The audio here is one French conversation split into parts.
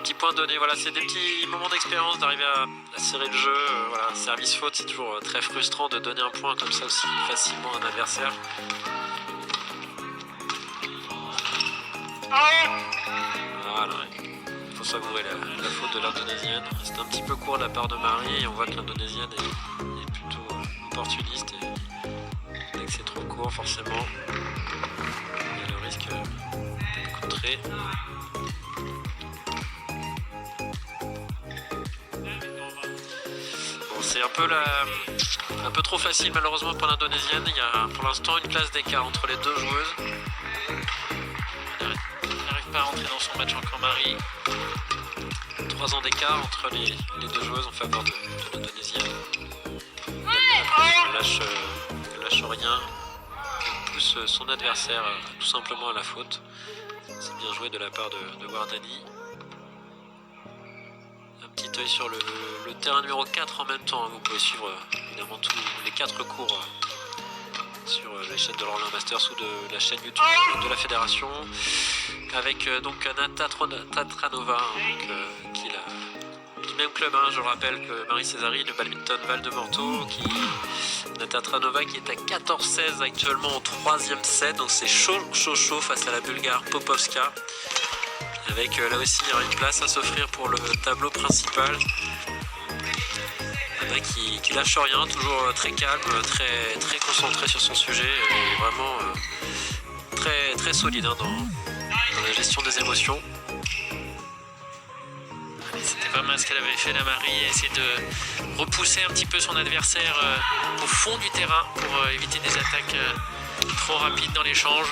petits points donnés. Voilà, c'est des petits moments d'expérience d'arriver à serrer le jeu. Voilà, service faute, c'est toujours très frustrant de donner un point comme ça aussi facilement à un adversaire. Voilà, il faut savourer la faute de l'Indonésienne. C'est un petit peu court de la part de Marie et on voit que l'Indonésienne est plutôt opportuniste et dès que c'est trop court forcément il y a le risque d'être contré. Bon, c'est un peu trop facile malheureusement pour l'Indonésienne. Il y a pour l'instant une classe d'écart entre les deux joueuses. Pas à rentrer dans son match encore Marie. 3 ans d'écart entre les deux joueuses en faveur de l'Indonésienne. Elle lâche rien. Elle pousse son adversaire tout simplement à la faute. C'est bien joué de la part de Wardani. Un petit œil sur le terrain numéro 4 en même temps. Vous pouvez suivre évidemment tous les 4 cours sur les chaînes de l'Orléans Masters ou de la chaîne YouTube de la fédération. Avec donc Nata Tatranova, qui est du même club, je rappelle que Marie Césari, le badminton Val-de-Morteau, Nata Tatranova qui est à 14-16 actuellement au 3e set, donc c'est chaud face à la Bulgare Popovska, avec là aussi une place à s'offrir pour le tableau principal. Qui lâche rien, toujours très calme, très concentré sur son sujet, et vraiment très solide dans la gestion des émotions. C'était pas mal ce qu'elle avait fait la Marie, essayer de repousser un petit peu son adversaire au fond du terrain pour éviter des attaques trop rapides dans l'échange.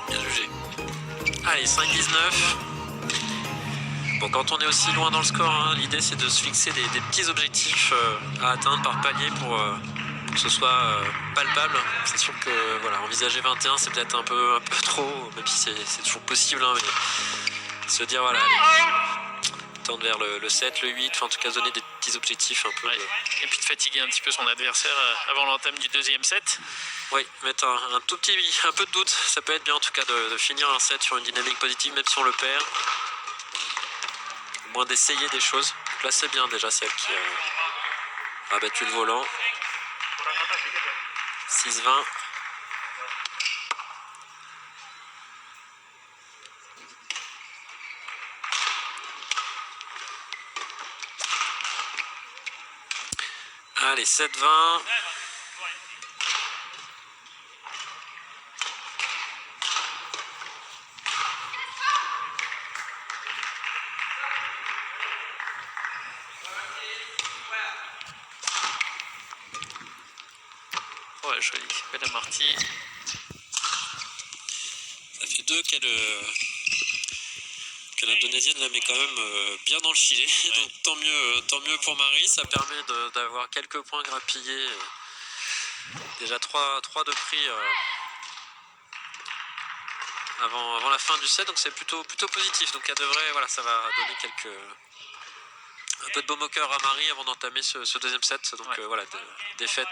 Bien jugé. Allez, 5-19. Bon, quand on est aussi loin dans le score, l'idée c'est de se fixer des petits objectifs à atteindre par palier pour que ce soit palpable. C'est sûr que voilà, envisager 21 c'est peut-être un peu trop, même si c'est toujours possible, mais se dire voilà, allez, tendre vers le 7, le 8, enfin en tout cas donner des petits objectifs un peu. Ouais. Et puis de fatiguer un petit peu son adversaire avant l'entame du 2e set. Oui, mettre un peu de doute, ça peut être bien en tout cas de finir un set sur une dynamique positive même si on le perd. Au moins d'essayer des choses. Là c'est bien déjà celle qui a battu le volant. 6-20. Allez, 7-20. Ouais, joli. Belle Marty. Ça fait 2 que l'Indonésienne la met quand même bien dans le filet. Ouais. Donc tant mieux pour Marie. Ça permet d'avoir quelques points grappillés. Déjà 3 de prix avant la fin du set. Donc c'est plutôt positif. Donc elle devrait, voilà, ça va donner un peu de baume au cœur à Marie avant d'entamer ce 2e set. Donc ouais. Voilà, défaite.